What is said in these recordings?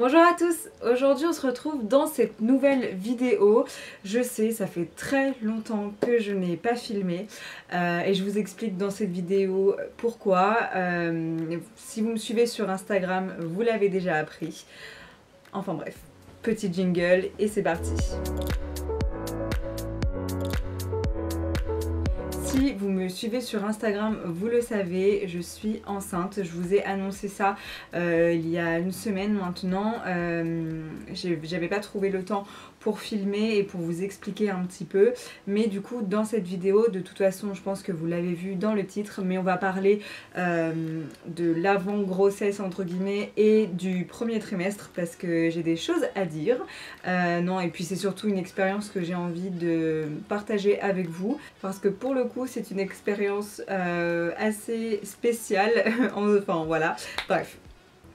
Bonjour à tous, aujourd'hui on se retrouve dans cette nouvelle vidéo. Je sais, ça fait très longtemps que je n'ai pas filmé et je vous explique dans cette vidéo pourquoi. Si vous me suivez sur Instagram, vous l'avez déjà appris. Enfin bref, petit jingle et c'est parti. Si vous me suivez sur Instagram, vous le savez, je suis enceinte. Je vous ai annoncé ça il y a une semaine maintenant. J'avais pas trouvé le temps pour filmer et pour vous expliquer un petit peu. Mais du coup, dans cette vidéo, de toute façon, je pense que vous l'avez vu dans le titre, mais on va parler de l'avant-grossesse entre guillemets et du premier trimestre parce que j'ai des choses à dire. Non, et puis c'est surtout une expérience que j'ai envie de partager avec vous parce que pour le coup, c'est une expérience assez spéciale. Enfin voilà, bref.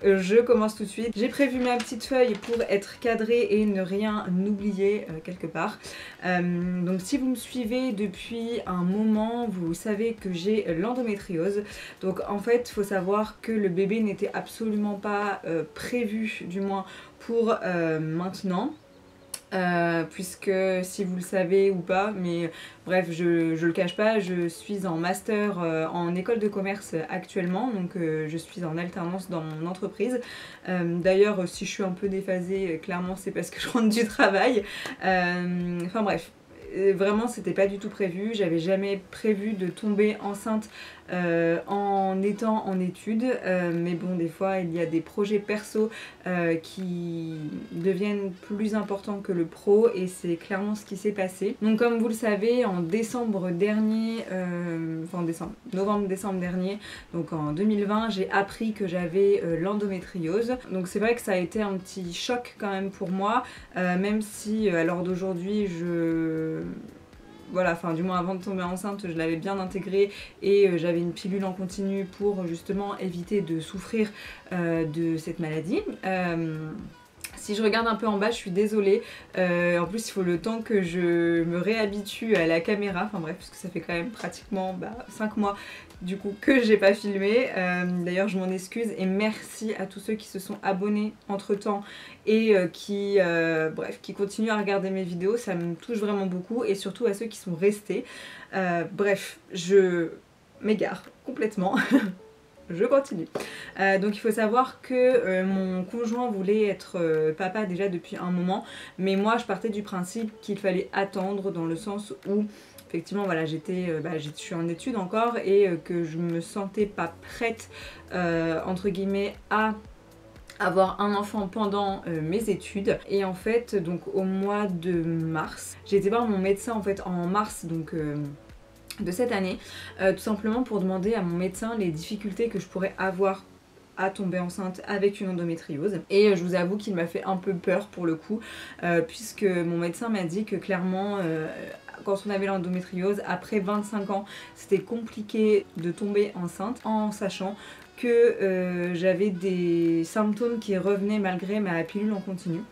Je commence tout de suite. J'ai prévu ma petite feuille pour être cadrée et ne rien oublier quelque part. Donc si vous me suivez depuis un moment, vous savez que j'ai l'endométriose. Donc en fait, il faut savoir que le bébé n'était absolument pas prévu, du moins pour maintenant. Puisque si vous le savez ou pas, mais bref, je le cache pas, je suis en master en école de commerce actuellement, donc je suis en alternance dans mon entreprise. D'ailleurs, si je suis un peu déphasée, clairement c'est parce que je rentre du travail. Enfin bref. Vraiment c'était pas du tout prévu, j'avais jamais prévu de tomber enceinte en étant en études, mais bon, des fois il y a des projets perso qui deviennent plus importants que le pro et c'est clairement ce qui s'est passé. Donc comme vous le savez, en décembre dernier, novembre-décembre dernier, donc en 2020, j'ai appris que j'avais l'endométriose. Donc c'est vrai que ça a été un petit choc quand même pour moi, même si à l'heure d'aujourd'hui voilà, enfin du moins avant de tomber enceinte, je l'avais bien intégré et j'avais une pilule en continu pour justement éviter de souffrir de cette maladie. Si je regarde un peu en bas, je suis désolée. En plus, il faut le temps que je me réhabitue à la caméra. Enfin bref, parce que ça fait quand même pratiquement 5 mois du coup que j'ai pas filmé. D'ailleurs, je m'en excuse et merci à tous ceux qui se sont abonnés entre temps et qui continuent à regarder mes vidéos. Ça me touche vraiment beaucoup et surtout à ceux qui sont restés. Bref, je m'égare complètement. Je continue. Donc il faut savoir que mon conjoint voulait être papa déjà depuis un moment, mais moi je partais du principe qu'il fallait attendre dans le sens où effectivement voilà je suis en études encore et que je me sentais pas prête entre guillemets à avoir un enfant pendant mes études. Et en fait donc au mois de mars, j'ai été voir mon médecin en fait en mars donc de cette année, tout simplement pour demander à mon médecin les difficultés que je pourrais avoir à tomber enceinte avec une endométriose. Et je vous avoue qu'il m'a fait un peu peur pour le coup, puisque mon médecin m'a dit que clairement quand on avait l'endométriose, après 25 ans, c'était compliqué de tomber enceinte en sachant que j'avais des symptômes qui revenaient malgré ma pilule en continu.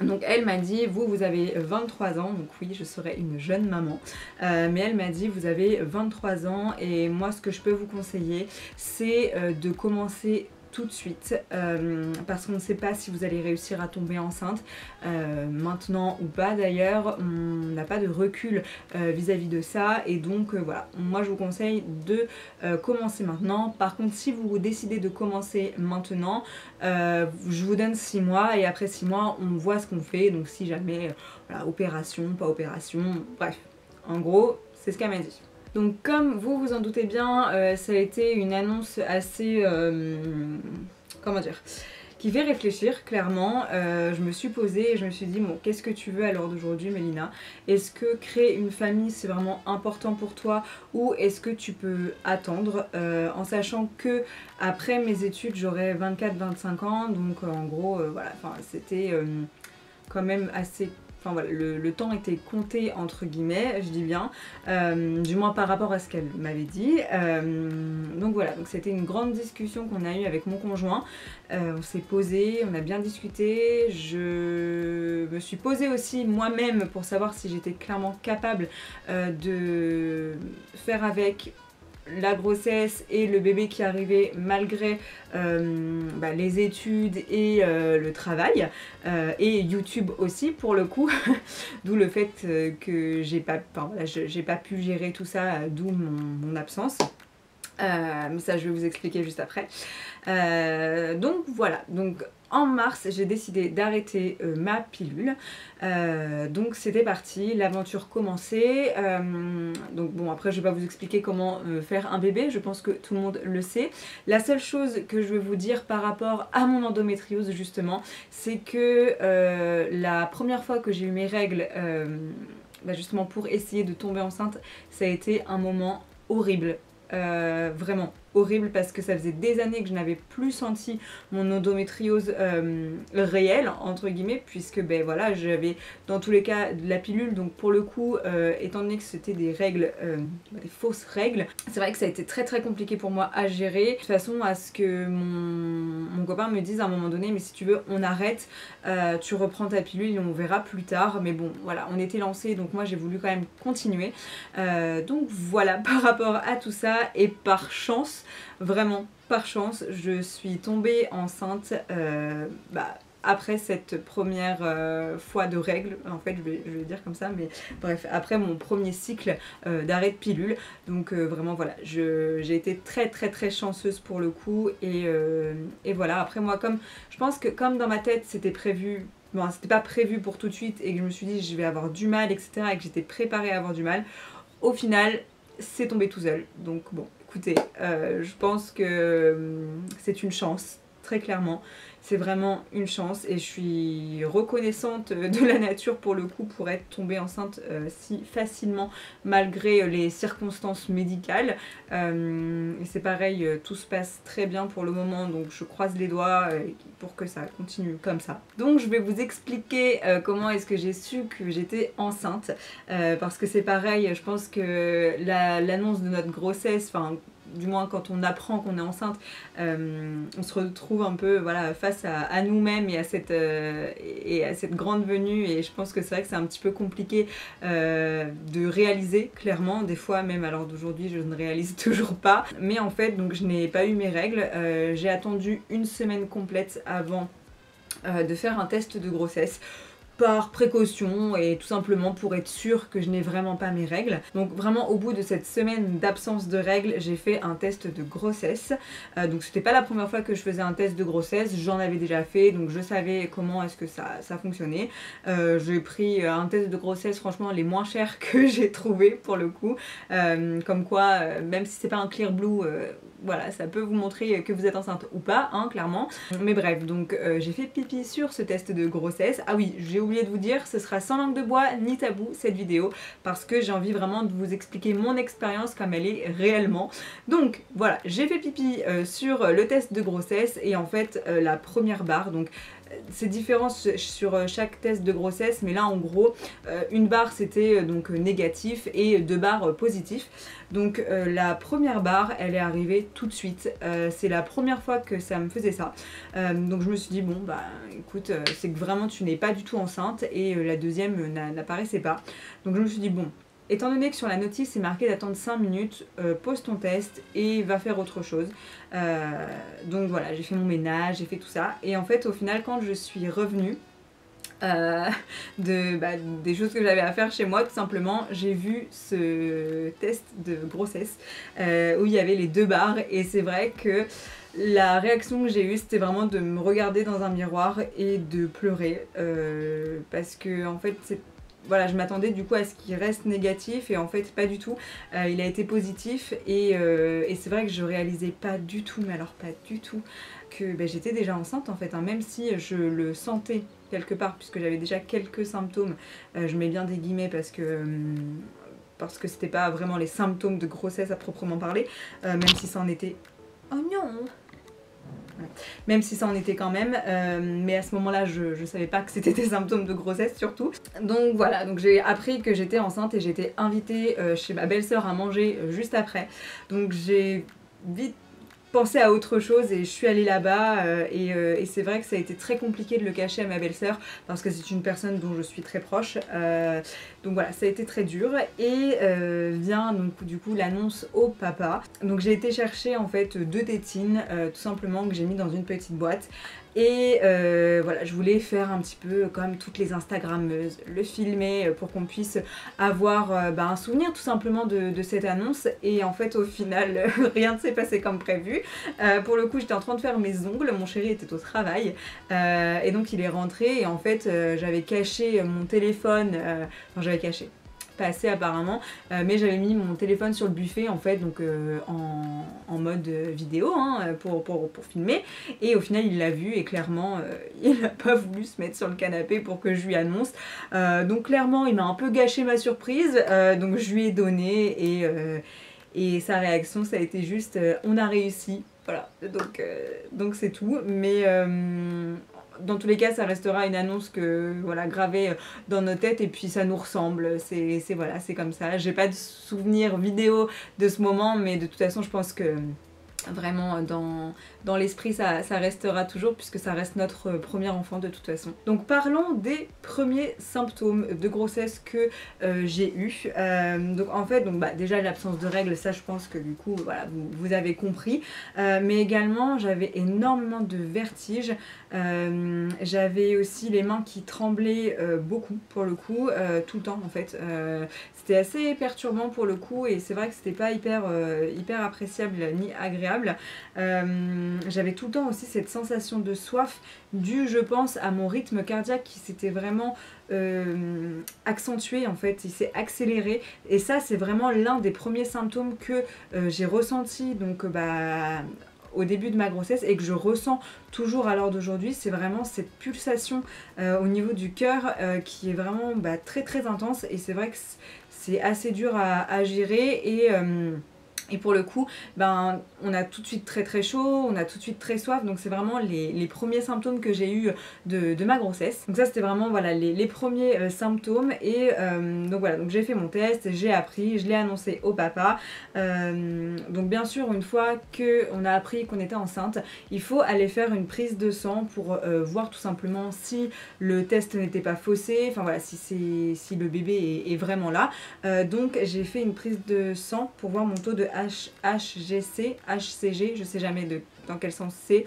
Donc elle m'a dit, vous avez 23 ans, donc oui je serai une jeune maman, mais elle m'a dit vous avez 23 ans et moi ce que je peux vous conseiller c'est de commencer tout de suite parce qu'on ne sait pas si vous allez réussir à tomber enceinte maintenant ou pas d'ailleurs, on n'a pas de recul vis-à-vis de ça et donc voilà, moi je vous conseille de commencer maintenant. Par contre si vous décidez de commencer maintenant, je vous donne 6 mois et après 6 mois on voit ce qu'on fait, donc si jamais voilà, opération, pas opération, bref, en gros c'est ce qu'elle m'a dit. Donc comme vous vous en doutez bien, ça a été une annonce assez, comment dire, qui fait réfléchir clairement. Je me suis posée et je me suis dit bon, qu'est-ce que tu veux à l'heure d'aujourd'hui Mélina? Est-ce que créer une famille c'est vraiment important pour toi ou est-ce que tu peux attendre en sachant que après mes études j'aurai 24-25 ans, donc en gros voilà, enfin c'était quand même assez. Enfin voilà, le temps était compté entre guillemets, je dis bien, du moins par rapport à ce qu'elle m'avait dit. Donc voilà, donc c'était une grande discussion qu'on a eue avec mon conjoint. On s'est posé, on a bien discuté. Je me suis posée aussi moi-même pour savoir si j'étais clairement capable de faire avec la grossesse et le bébé qui arrivait malgré les études et le travail et YouTube aussi pour le coup d'où le fait que j'ai pas pu gérer tout ça, d'où mon absence. Mais ça je vais vous expliquer juste après. Donc voilà, donc en mars j'ai décidé d'arrêter ma pilule, donc c'était parti, l'aventure commençait. Donc bon, après je vais pas vous expliquer comment faire un bébé, je pense que tout le monde le sait. La seule chose que je veux vous dire par rapport à mon endométriose justement, c'est que la première fois que j'ai eu mes règles, justement pour essayer de tomber enceinte, ça a été un moment horrible. Vraiment horrible parce que ça faisait des années que je n'avais plus senti mon endométriose réelle entre guillemets, puisque ben voilà, j'avais dans tous les cas de la pilule, donc pour le coup étant donné que c'était des règles, des fausses règles, c'est vrai que ça a été très très compliqué pour moi à gérer, de façon à ce que mon copain me dise à un moment donné, mais si tu veux on arrête, tu reprends ta pilule et on verra plus tard. Mais bon voilà, on était lancés, donc moi j'ai voulu quand même continuer, donc voilà par rapport à tout ça. Et par chance, vraiment par chance, je suis tombée enceinte après cette première fois de règles, en fait je vais dire comme ça, mais bref, après mon premier cycle d'arrêt de pilule. Donc vraiment voilà, j'ai été très très très chanceuse pour le coup, et voilà, après moi je pense que comme dans ma tête c'était prévu, bon c'était pas prévu pour tout de suite et que je me suis dit je vais avoir du mal etc, et que j'étais préparée à avoir du mal, au final c'est tombé tout seul. Donc bon, écoutez, je pense que c'est une chance, très clairement. C'est vraiment une chance et je suis reconnaissante de la nature pour le coup pour être tombée enceinte si facilement malgré les circonstances médicales. Et c'est pareil, tout se passe très bien pour le moment, donc je croise les doigts pour que ça continue comme ça. Donc je vais vous expliquer comment est-ce que j'ai su que j'étais enceinte, parce que c'est pareil, je pense que l'annonce de notre grossesse, enfin du moins quand on apprend qu'on est enceinte, on se retrouve un peu voilà, face à nous-mêmes et à cette grande venue, et je pense que c'est vrai que c'est un petit peu compliqué de réaliser clairement, des fois même à l'heure d'aujourd'hui je ne réalise toujours pas. Mais en fait donc je n'ai pas eu mes règles, j'ai attendu une semaine complète avant de faire un test de grossesse, par précaution et tout simplement pour être sûre que je n'ai vraiment pas mes règles. Donc vraiment au bout de cette semaine d'absence de règles, j'ai fait un test de grossesse. Donc c'était pas la première fois que je faisais un test de grossesse, j'en avais déjà fait, donc je savais comment est-ce que ça fonctionnait. J'ai pris un test de grossesse franchement les moins chers que j'ai trouvé pour le coup. Comme quoi, même si c'est pas un clear blue, voilà, ça peut vous montrer que vous êtes enceinte ou pas, hein, clairement. Mais bref, donc j'ai fait pipi sur ce test de grossesse. Ah oui, j'ai oublié de vous dire, ce sera sans langue de bois ni tabou cette vidéo, parce que j'ai envie vraiment de vous expliquer mon expérience comme elle est réellement. Donc voilà, j'ai fait pipi sur le test de grossesse, et en fait la première barre, donc c'est différent sur chaque test de grossesse, mais là en gros une barre c'était donc négatif et 2 barres positifs. Donc la première barre elle est arrivée tout de suite, c'est la première fois que ça me faisait ça, donc je me suis dit bon bah écoute, c'est que vraiment tu n'es pas du tout enceinte, et la deuxième n'apparaissait pas. Donc je me suis dit bon, étant donné que sur la notice c'est marqué d'attendre 5 minutes, pose ton test et va faire autre chose. Donc voilà, j'ai fait mon ménage, j'ai fait tout ça, et en fait au final quand je suis revenue des choses que j'avais à faire chez moi, tout simplement, j'ai vu ce test de grossesse où il y avait les 2 barres, et c'est vrai que la réaction que j'ai eue c'était vraiment de me regarder dans un miroir et de pleurer, parce que en fait voilà, je m'attendais du coup à ce qu'il reste négatif, et en fait pas du tout, il a été positif, et c'est vrai que je réalisais pas du tout, mais alors pas du tout, que j'étais déjà enceinte en fait, hein, même si je le sentais quelque part puisque j'avais déjà quelques symptômes, je mets bien des guillemets parce que c'était pas vraiment les symptômes de grossesse à proprement parler, même si ça en était... Oh non! Même si ça en était quand même, mais à ce moment-là je savais pas que c'était des symptômes de grossesse surtout. Donc voilà, donc j'ai appris que j'étais enceinte et j'ai été invitée chez ma belle-sœur à manger juste après. Donc j'ai vite pensé à autre chose et je suis allée là-bas et c'est vrai que ça a été très compliqué de le cacher à ma belle-sœur parce que c'est une personne dont je suis très proche. Donc voilà, ça a été très dur et vient donc du coup l'annonce au papa. Donc j'ai été chercher en fait 2 tétines tout simplement que j'ai mis dans une petite boîte. Et voilà, je voulais faire un petit peu comme toutes les Instagrammeuses, le filmer pour qu'on puisse avoir un souvenir tout simplement de cette annonce. Et en fait au final rien ne s'est passé comme prévu. Pour le coup j'étais en train de faire mes ongles, mon chéri était au travail et donc il est rentré et en fait j'avais caché mon téléphone, enfin j'avais caché. Pas assez apparemment, mais j'avais mis mon téléphone sur le buffet en fait, donc en mode vidéo hein, pour filmer, et au final il l'a vu et clairement il n'a pas voulu se mettre sur le canapé pour que je lui annonce, donc clairement il m'a un peu gâché ma surprise, donc je lui ai donné et sa réaction ça a été juste on a réussi, voilà, donc c'est tout, mais dans tous les cas ça restera une annonce que voilà gravée dans nos têtes et puis ça nous ressemble, c'est voilà, c'est comme ça. J'ai pas de souvenir vidéo de ce moment mais de toute façon je pense que vraiment dans l'esprit ça restera toujours puisque ça reste notre premier enfant de toute façon. Donc parlons des premiers symptômes de grossesse que j'ai eu. Donc en fait déjà l'absence de règles, ça je pense que du coup voilà vous avez compris, mais également j'avais énormément de vertiges, j'avais aussi les mains qui tremblaient beaucoup pour le coup, tout le temps en fait, c'était assez perturbant pour le coup et c'est vrai que c'était pas hyper appréciable ni agréable. J'avais tout le temps aussi cette sensation de soif due je pense à mon rythme cardiaque qui s'était vraiment accentué en fait, il s'est accéléré et ça c'est vraiment l'un des premiers symptômes que j'ai ressenti donc au début de ma grossesse et que je ressens toujours à l'heure d'aujourd'hui, c'est vraiment cette pulsation au niveau du cœur qui est vraiment très très intense et c'est vrai que c'est assez dur à gérer et pour le coup, on a tout de suite très très chaud, on a tout de suite très soif, donc c'est vraiment les premiers symptômes que j'ai eu de ma grossesse. Donc ça c'était vraiment voilà, les premiers symptômes et donc voilà, donc j'ai fait mon test, j'ai appris, je l'ai annoncé au papa. Donc bien sûr une fois qu'on a appris qu'on était enceinte, il faut aller faire une prise de sang pour voir tout simplement si le test n'était pas faussé, enfin voilà, si le bébé est vraiment là. Donc j'ai fait une prise de sang pour voir mon taux de HGC, HCG, je sais jamais dans quel sens c'est,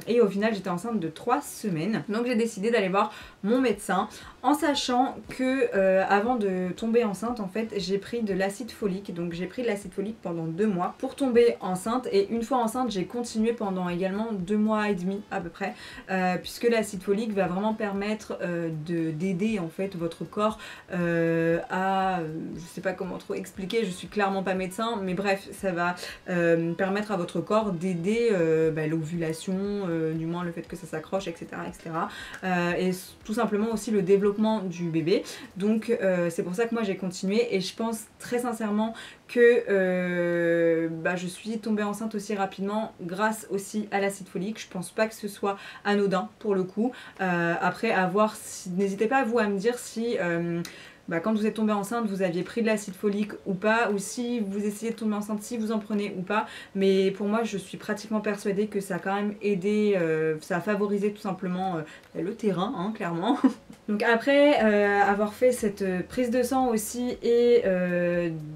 et au final j'étais enceinte de 3 semaines, donc j'ai décidé d'aller voir mon médecin en sachant que avant de tomber enceinte en fait j'ai pris de l'acide folique, donc j'ai pris de l'acide folique pendant 2 mois pour tomber enceinte et une fois enceinte j'ai continué pendant également 2 mois et demi à peu près, puisque l'acide folique va vraiment permettre d'aider en fait votre corps à, je sais pas comment trop expliquer, je suis clairement pas médecin mais bref ça va permettre à votre corps d'aider l'ovulation, du moins le fait que ça s'accroche, etc. Et tout simplement aussi le développement du bébé. Donc c'est pour ça que moi j'ai continué et je pense très sincèrement que je suis tombée enceinte aussi rapidement grâce aussi à l'acide folique. Je pense pas que ce soit anodin pour le coup. Après à voir, n'hésitez pas vous à me dire si quand vous êtes tombée enceinte, vous aviez pris de l'acide folique ou pas, ou si vous essayez de tomber enceinte, si vous en prenez ou pas. Mais pour moi, je suis pratiquement persuadée que ça a quand même aidé, ça a favorisé tout simplement le terrain, hein, clairement. Donc après avoir fait cette prise de sang aussi et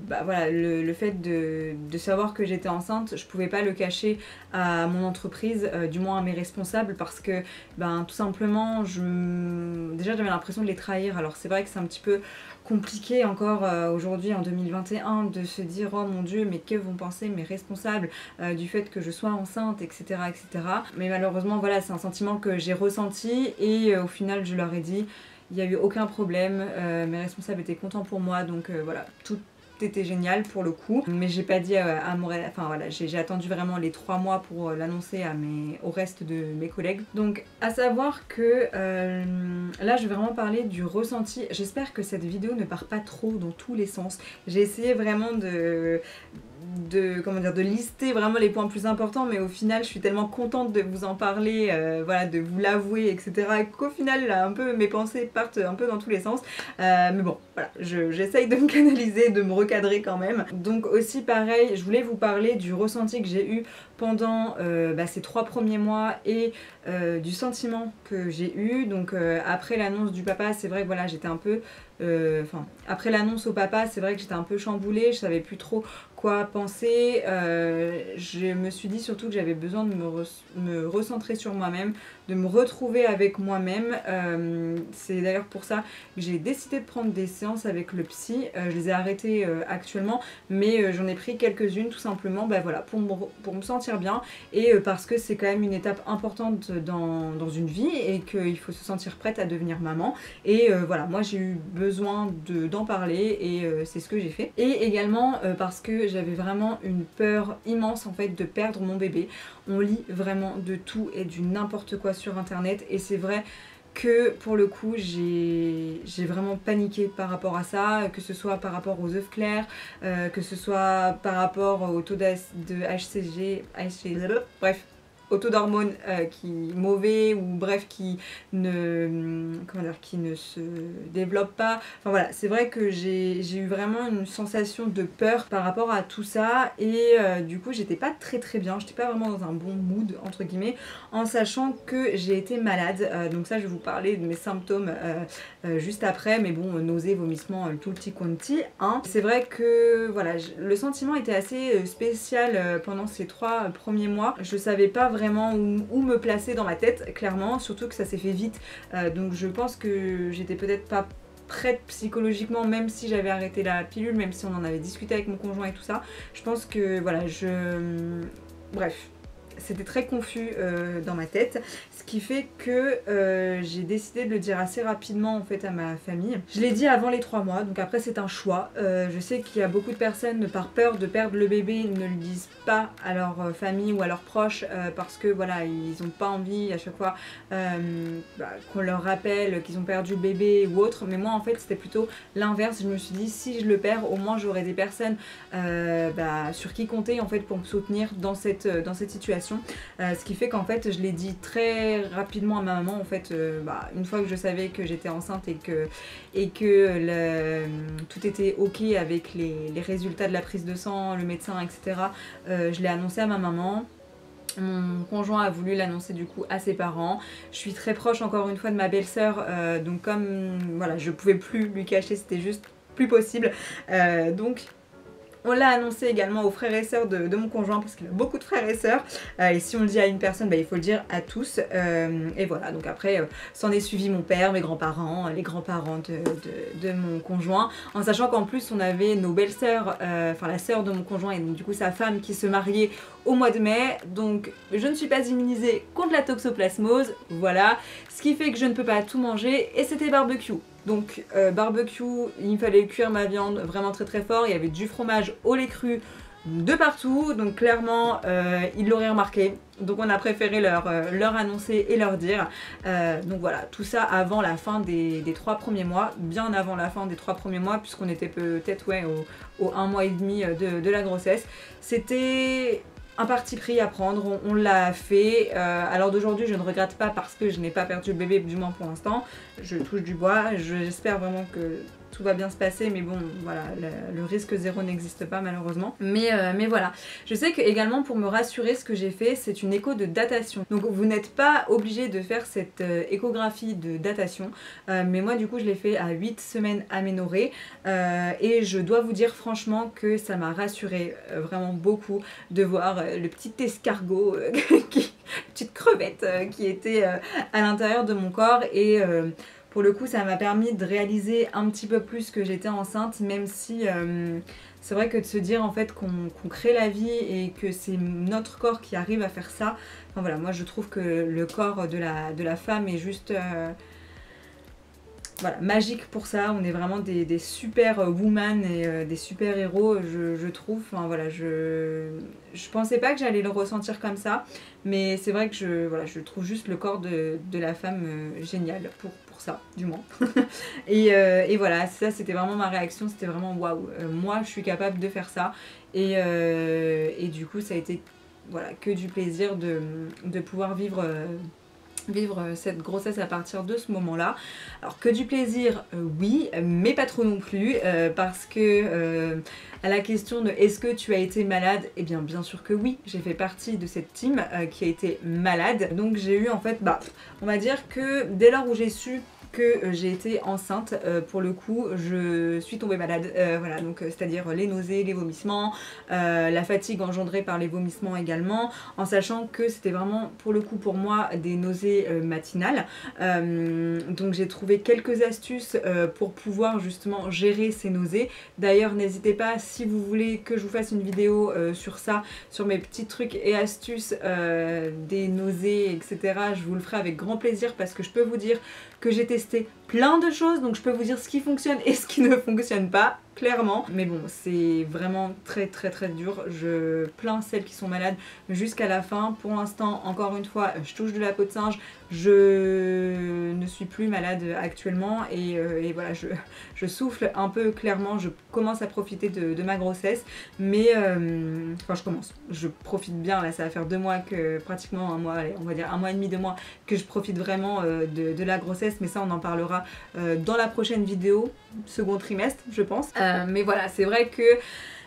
voilà, le fait de savoir que j'étais enceinte, je pouvais pas le cacher à mon entreprise, du moins à mes responsables, parce que tout simplement déjà j'avais l'impression de les trahir. Alors c'est vrai que c'est un petit peu compliqué encore aujourd'hui en 2021 de se dire oh mon dieu mais que vont penser mes responsables du fait que je sois enceinte, etc. Mais malheureusement voilà, c'est un sentiment que j'ai ressenti et au final je leur ai dit, il n'y a eu aucun problème, mes responsables étaient contents pour moi, donc voilà, tout était génial pour le coup, mais j'ai pas dit à mon... Enfin voilà, j'ai attendu vraiment les 3 mois pour l'annoncer au reste de mes collègues. Donc à savoir que là je vais vraiment parler du ressenti. J'espère que cette vidéo ne part pas trop dans tous les sens. J'ai essayé vraiment comment dire, de lister vraiment les points plus importants, mais au final je suis tellement contente de vous en parler, voilà, de vous l'avouer, etc., qu'au final là, un peu mes pensées partent un peu dans tous les sens, mais bon voilà, j'essaye de me canaliser, de me recadrer quand même. Donc aussi pareil, je voulais vous parler du ressenti que j'ai eu pendant ces 3 premiers mois et du sentiment que j'ai eu. Donc après l'annonce du papa, c'est vrai que voilà, j'étais un peu après l'annonce au papa, c'est vrai que j'étais un peu chamboulée, je savais plus trop quoi penser. Je me suis dit surtout que j'avais besoin de me recentrer sur moi-même, de me retrouver avec moi-même. C'est d'ailleurs pour ça que j'ai décidé de prendre des séances avec le psy. Je les ai arrêtées actuellement, mais j'en ai pris quelques-unes tout simplement voilà, pour me sentir bien et parce que c'est quand même une étape importante dans une vie et qu'il faut se sentir prête à devenir maman. Et voilà, moi j'ai eu besoin d'en parler et c'est ce que j'ai fait. Et également parce que j'avais vraiment une peur immense en fait de perdre mon bébé. On lit vraiment de tout et du n'importe quoi sur internet et c'est vrai que pour le coup j'ai vraiment paniqué par rapport à ça, que ce soit par rapport aux œufs clairs, que ce soit par rapport au taux de HCG, bref, au taux d'hormones qui est mauvais ou bref qui ne se développe pas. Enfin voilà, c'est vrai que j'ai eu vraiment une sensation de peur par rapport à tout ça et du coup j'étais pas très bien, j'étais pas vraiment dans un bon mood entre guillemets en sachant que j'ai été malade. Donc ça je vais vous parler de mes symptômes juste après, mais bon, nausées, vomissements, tout le petit quanti, hein. C'est vrai que voilà, le sentiment était assez spécial pendant ces 3 premiers mois. Je savais pas vraiment où me placer dans ma tête, clairement, surtout que ça s'est fait vite. Donc je pense que j'étais peut-être pas prête psychologiquement, même si j'avais arrêté la pilule, même si on en avait discuté avec mon conjoint et tout ça. Je pense que voilà, bref, c'était très confus dans ma tête, ce qui fait que j'ai décidé de le dire assez rapidement en fait à ma famille. Je l'ai dit avant les 3 mois, donc après c'est un choix. Je sais qu'il y a beaucoup de personnes par peur de perdre le bébé ne le disent pas à leur famille ou à leurs proches parce que voilà, ils n'ont pas envie à chaque fois qu'on leur rappelle qu'ils ont perdu le bébé ou autre, mais moi en fait c'était plutôt l'inverse. Je me suis dit si je le perds, au moins j'aurai des personnes sur qui compter en fait pour me soutenir dans cette situation. Ce qui fait qu'en fait je l'ai dit très rapidement à ma maman en fait une fois que je savais que j'étais enceinte et que tout était ok avec les résultats de la prise de sang, le médecin, etc. Je l'ai annoncé à ma maman. Mon conjoint a voulu l'annoncer du coup à ses parents. Je suis très proche encore une fois de ma belle-sœur, donc comme voilà, je pouvais plus lui cacher, c'était juste plus possible. Donc on l'a annoncé également aux frères et sœurs de mon conjoint parce qu'il a beaucoup de frères et sœurs et si on le dit à une personne, il faut le dire à tous et voilà, donc après s'en est suivi mon père, mes grands-parents, les grands-parents de mon conjoint, en sachant qu'en plus on avait nos belles-sœurs, la sœur de mon conjoint et donc du coup sa femme qui se mariait au mois de mai, donc je ne suis pas immunisée contre la toxoplasmose, voilà, ce qui fait que je ne peux pas tout manger et c'était barbecue. Donc barbecue, il fallait cuire ma viande vraiment très fort, il y avait du fromage au lait cru de partout, donc clairement ils l'auraient remarqué, donc on a préféré leur annoncer et leur dire. Donc voilà, tout ça avant la fin des 3 premiers mois, bien avant la fin des 3 premiers mois, puisqu'on était peut-être au 1 mois et demi de la grossesse. C'était un parti pris à prendre, on l'a fait. Alors d'aujourd'hui je ne regrette pas parce que je n'ai pas perdu le bébé, du moins pour l'instant. Je touche du bois, j'espère vraiment que tout va bien se passer, mais bon voilà, le risque zéro n'existe pas malheureusement. Mais voilà, je sais que également pour me rassurer, ce que j'ai fait, c'est une écho de datation. Donc vous n'êtes pas obligé de faire cette échographie de datation, mais moi du coup je l'ai fait à 8 semaines aménorrhées et je dois vous dire franchement que ça m'a rassurée vraiment beaucoup de voir le petit escargot, petite crevette qui était à l'intérieur de mon corps et pour le coup ça m'a permis de réaliser un petit peu plus que j'étais enceinte, même si c'est vrai que de se dire en fait qu'on crée la vie et que c'est notre corps qui arrive à faire ça, enfin voilà, moi je trouve que le corps de la femme est juste voilà, magique pour ça. On est vraiment des super woman et des super héros, je trouve. Enfin, voilà, je pensais pas que j'allais le ressentir comme ça, mais c'est vrai que voilà, je trouve juste le corps de la femme génial pour ça, du moins. Et voilà, ça c'était vraiment ma réaction, c'était vraiment waouh, moi je suis capable de faire ça. Et du coup, ça a été voilà, que du plaisir de pouvoir vivre cette grossesse à partir de ce moment-là. Alors que du plaisir, oui, mais pas trop non plus, parce que à la question de est-ce que tu as été malade, eh bien sûr que oui, j'ai fait partie de cette team qui a été malade. Donc j'ai eu en fait, on va dire que dès lors où j'ai su que j'ai été enceinte, pour le coup je suis tombée malade, voilà, donc c'est-à-dire les nausées, les vomissements, la fatigue engendrée par les vomissements également, en sachant que c'était vraiment pour le coup pour moi des nausées matinales, donc j'ai trouvé quelques astuces pour pouvoir justement gérer ces nausées. D'ailleurs n'hésitez pas, si vous voulez que je vous fasse une vidéo sur ça, sur mes petits trucs et astuces des nausées, etc., je vous le ferai avec grand plaisir, parce que je peux vous dire que j'ai testé plein de choses, donc je peux vous dire ce qui fonctionne et ce qui ne fonctionne pas, clairement. Mais bon, c'est vraiment très dur. Je plains celles qui sont malades jusqu'à la fin. Pour l'instant, encore une fois, je touche de la peau de singe. Je ne suis plus malade actuellement et voilà, je souffle un peu clairement. Je commence à profiter de ma grossesse, mais enfin je profite bien. Là, ça va faire 2 mois que, pratiquement 1 mois, allez, on va dire 1 mois et demi, 2 mois que je profite vraiment de la grossesse, mais ça on en parlera dans la prochaine vidéo, second trimestre je pense. Mais voilà, c'est vrai que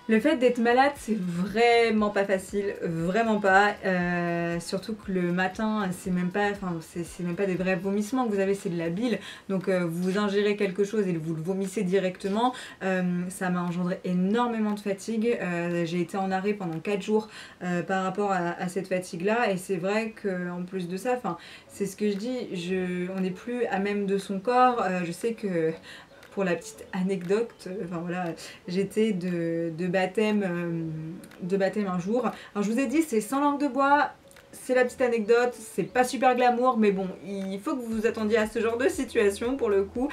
le fait d'être malade, c'est vraiment pas facile, vraiment pas. Surtout que le matin, c'est même pas des vrais vomissements que vous avez, c'est de la bile. Donc vous ingérez quelque chose et vous le vomissez directement. Ça m'a engendré énormément de fatigue. J'ai été en arrêt pendant 4 jours par rapport à cette fatigue-là. Et c'est vrai qu'en plus de ça, c'est ce que je dis, on n'est plus à même de son corps. Je sais que pour la petite anecdote, voilà, j'étais de baptême un jour. Alors je vous ai dit, c'est sans langue de bois, c'est la petite anecdote, c'est pas super glamour, mais bon, il faut que vous vous attendiez à ce genre de situation pour le coup.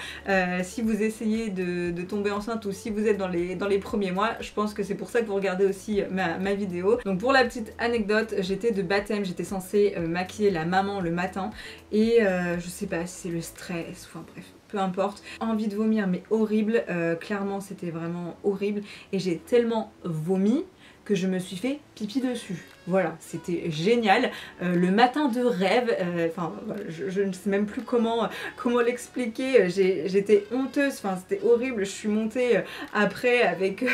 Si vous essayez de tomber enceinte ou si vous êtes dans les premiers mois, je pense que c'est pour ça que vous regardez aussi ma vidéo. Donc pour la petite anecdote, j'étais de baptême, j'étais censée maquiller la maman le matin et je sais pas si c'est le stress, enfin bref, peu importe, envie de vomir mais horrible, clairement c'était vraiment horrible et j'ai tellement vomi que je me suis fait pipi dessus. Voilà, c'était génial. Le matin de rêve, enfin je ne sais même plus comment l'expliquer, j'étais honteuse, enfin c'était horrible. Je suis montée après avec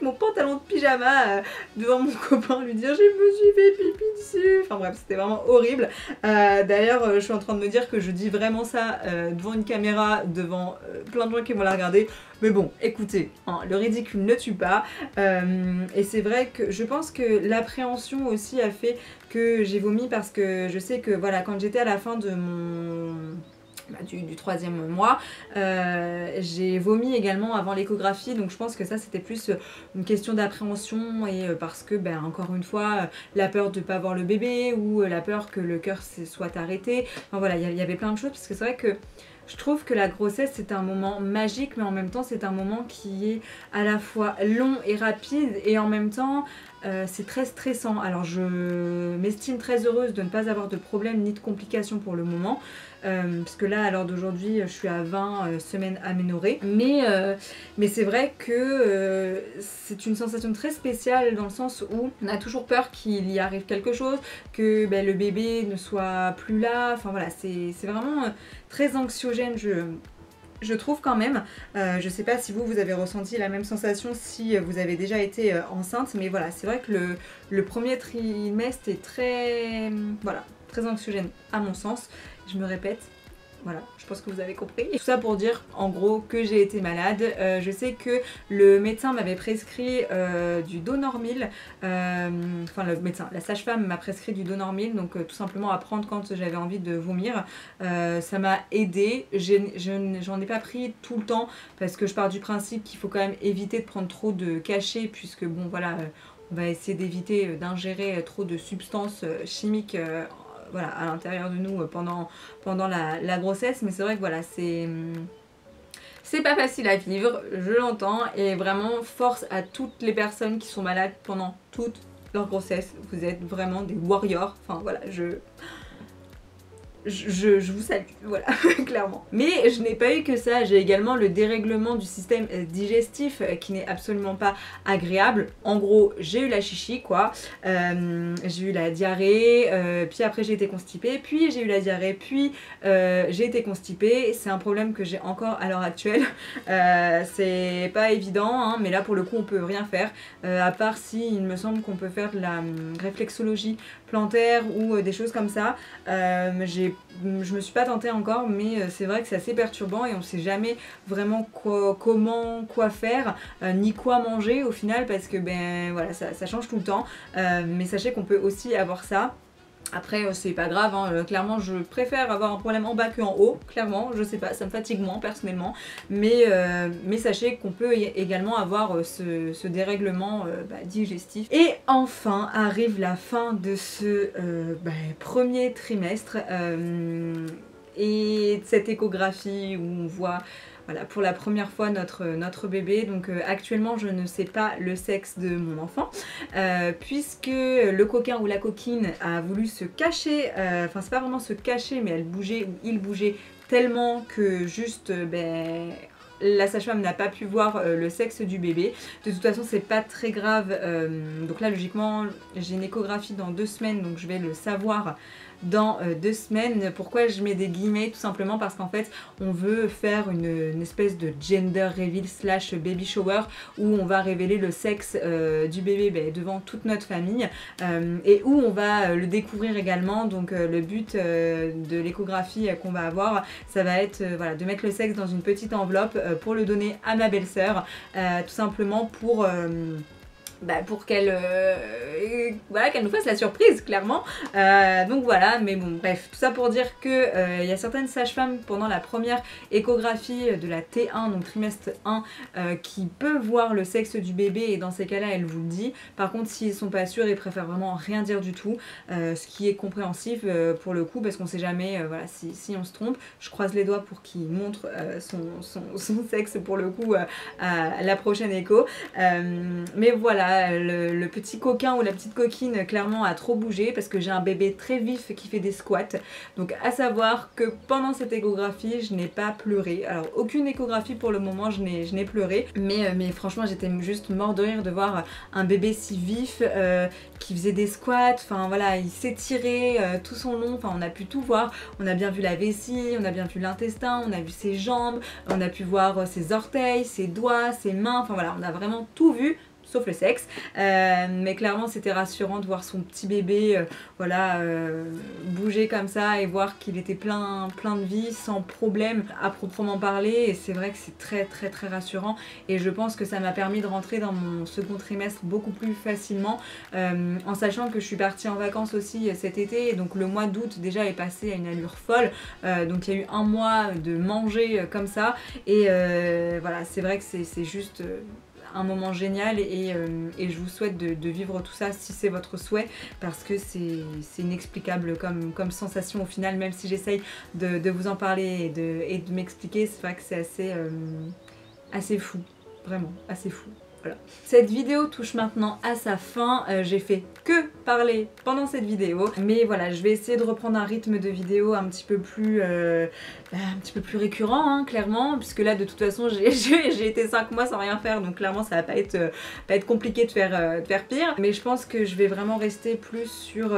mon pantalon de pyjama devant mon copain, lui dire je me suis fait pipi dessus. Enfin bref, c'était vraiment horrible. D'ailleurs, je suis en train de me dire que je dis vraiment ça devant une caméra, devant plein de gens qui vont la regarder. Mais bon, écoutez, hein, le ridicule ne tue pas. Et c'est vrai que je pense que l'appréhension aussi a fait que j'ai vomi, parce que je sais que voilà, quand j'étais à la fin de du 3e mois, j'ai vomi également avant l'échographie, donc je pense que ça c'était plus une question d'appréhension et parce que encore une fois la peur de ne pas voir le bébé ou la peur que le cœur soit arrêté. Enfin voilà, il y avait plein de choses, parce que c'est vrai que je trouve que la grossesse c'est un moment magique, mais en même temps c'est un moment qui est à la fois long et rapide, et en même temps c'est très stressant. Alors je m'estime très heureuse de ne pas avoir de problème ni de complications pour le moment, parce que là à l'heure d'aujourd'hui je suis à 20 semaines aménorrhées, mais c'est vrai que c'est une sensation très spéciale, dans le sens où on a toujours peur qu'il y arrive quelque chose, que le bébé ne soit plus là. Enfin voilà, c'est vraiment très anxiogène, je trouve quand même. Je sais pas si vous avez ressenti la même sensation si vous avez déjà été enceinte, mais voilà, c'est vrai que le premier trimestre est très anxiogène à mon sens. Je me répète. Voilà, je pense que vous avez compris. Tout ça pour dire en gros que j'ai été malade. Je sais que le médecin m'avait prescrit du Donormil. Enfin le médecin, la sage-femme m'a prescrit du Donormil, donc tout simplement à prendre quand j'avais envie de vomir. Ça m'a aidé. J'en ai pas pris tout le temps, parce que je pars du principe qu'il faut quand même éviter de prendre trop de cachets, puisque bon voilà, on va essayer d'éviter d'ingérer trop de substances chimiques voilà, à l'intérieur de nous pendant la grossesse, mais c'est vrai que voilà, c'est pas facile à vivre, je l'entends, et vraiment force à toutes les personnes qui sont malades pendant toute leur grossesse. Vous êtes vraiment des warriors, enfin voilà, je vous salue, voilà, clairement. Mais je n'ai pas eu que ça, j'ai également le dérèglement du système digestif qui n'est absolument pas agréable. En gros, j'ai eu la chichi, quoi. J'ai eu la diarrhée, puis après j'ai été constipée, puis j'ai eu la diarrhée, puis j'ai été constipée. C'est un problème que j'ai encore à l'heure actuelle. C'est pas évident, hein, mais là pour le coup on peut rien faire, à part si il me semble qu'on peut faire de la réflexologie plantaire ou des choses comme ça. Je me suis pas tentée encore, mais c'est vrai que c'est assez perturbant et on sait jamais vraiment quoi faire, ni quoi manger au final, parce que ben voilà, ça change tout le temps. Mais sachez qu'on peut aussi avoir ça. Après c'est pas grave, hein, clairement je préfère avoir un problème en bas qu'en haut, clairement, je sais pas, ça me fatigue moins personnellement, mais sachez qu'on peut également avoir ce dérèglement digestif. Et enfin arrive la fin de ce premier trimestre et cette échographie où on voit voilà, pour la première fois notre bébé. Donc actuellement je ne sais pas le sexe de mon enfant puisque le coquin ou la coquine a voulu se cacher, enfin c'est pas vraiment se cacher mais elle bougeait ou il bougeait tellement que juste la sage-femme n'a pas pu voir le sexe du bébé. De toute façon c'est pas très grave, donc là logiquement j'ai une échographie dans 2 semaines, donc je vais le savoir dans 2 semaines. Pourquoi je mets des guillemets? Tout simplement parce qu'en fait on veut faire une espèce de gender reveal slash baby shower où on va révéler le sexe du bébé devant toute notre famille et où on va le découvrir également. Donc le but de l'échographie qu'on va avoir, ça va être voilà, de mettre le sexe dans une petite enveloppe pour le donner à ma belle-sœur, tout simplement pour qu'elle voilà, qu'elle nous fasse la surprise, clairement. Donc voilà, mais bon, bref, tout ça pour dire que il y a certaines sages-femmes pendant la première échographie de la T1, donc trimestre 1, qui peuvent voir le sexe du bébé, et dans ces cas-là, elle vous le dit. Par contre, s'ils sont pas sûrs, ils préfèrent vraiment rien dire du tout, ce qui est compréhensif pour le coup, parce qu'on sait jamais voilà, si on se trompe. Je croise les doigts pour qu'il montre son sexe pour le coup à la prochaine écho. Mais voilà, le petit coquin ou la petite coquine clairement a trop bougé parce que j'ai un bébé très vif qui fait des squats. Donc à savoir que pendant cette échographie je n'ai pas pleuré. Alors aucune échographie pour le moment je n'ai pleuré, mais franchement j'étais juste mort de rire de voir un bébé si vif qui faisait des squats. Enfin voilà, il s'étirait tout son long, enfin on a pu tout voir. On a bien vu la vessie, on a bien vu l'intestin, on a vu ses jambes, on a pu voir ses orteils, ses doigts, ses mains, enfin voilà, on a vraiment tout vu sauf le sexe, mais clairement c'était rassurant de voir son petit bébé voilà, bouger comme ça et voir qu'il était plein de vie, sans problème à proprement parler. Et c'est vrai que c'est très rassurant, et je pense que ça m'a permis de rentrer dans mon second trimestre beaucoup plus facilement, en sachant que je suis partie en vacances aussi cet été, et donc le mois d'août déjà est passé à une allure folle, donc il y a eu un mois de manger comme ça, et voilà, c'est vrai que c'est juste un moment génial, et je vous souhaite de vivre tout ça si c'est votre souhait, parce que c'est inexplicable comme sensation au final, même si j'essaye de vous en parler et de m'expliquer. C'est vrai que c'est assez fou, vraiment assez fou. Voilà. Cette vidéo touche maintenant à sa fin, j'ai fait que parler pendant cette vidéo, mais voilà, je vais essayer de reprendre un rythme de vidéo un petit peu plus récurrent, hein, clairement, puisque là de toute façon j'ai été 5 mois sans rien faire, donc clairement ça va pas être compliqué de faire pire, mais je pense que je vais vraiment rester plus sur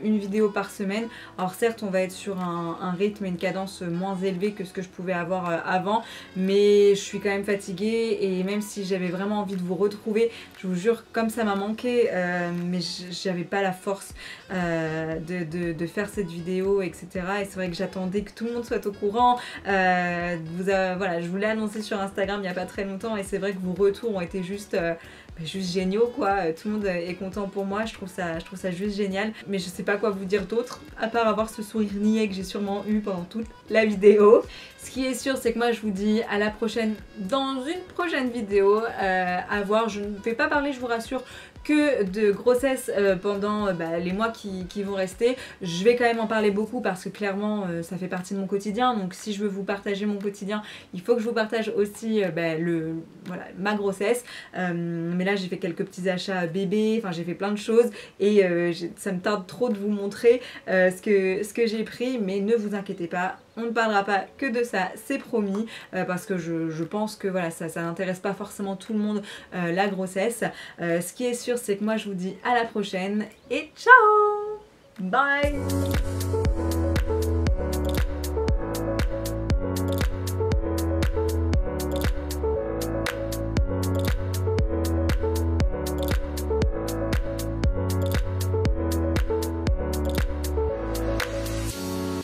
une vidéo par semaine. Alors certes on va être sur un rythme et une cadence moins élevée que ce que je pouvais avoir avant, mais je suis quand même fatiguée, et même si j'avais vraiment envie de vous retrouver, je vous jure, comme ça m'a manqué, mais j'avais pas la force de faire cette vidéo, etc. Et c'est vrai que j'attendais que tout le monde soit au courant. Voilà, je vous l'ai annoncé sur Instagram il n'y a pas très longtemps, et c'est vrai que vos retours ont été juste géniaux, quoi. Tout le monde est content pour moi, je trouve ça juste génial, mais je sais pas quoi vous dire d'autre à part avoir ce sourire niais que j'ai sûrement eu pendant toute la vidéo. Ce qui est sûr, c'est que moi je vous dis à la prochaine dans une prochaine vidéo, à voir. Je ne vais pas parler, je vous rassure, que de grossesse pendant les mois qui vont rester. Je vais quand même en parler beaucoup parce que clairement ça fait partie de mon quotidien, donc si je veux vous partager mon quotidien, il faut que je vous partage aussi ma grossesse. Mais là j'ai fait quelques petits achats bébés, enfin j'ai fait plein de choses et ça me tarde trop de vous montrer ce que j'ai pris, mais ne vous inquiétez pas, on ne parlera pas que de ça, c'est promis, parce que je pense que voilà, ça n'intéresse pas forcément tout le monde, la grossesse. Ce qui est sûr, c'est que moi je vous dis à la prochaine et ciao! Bye!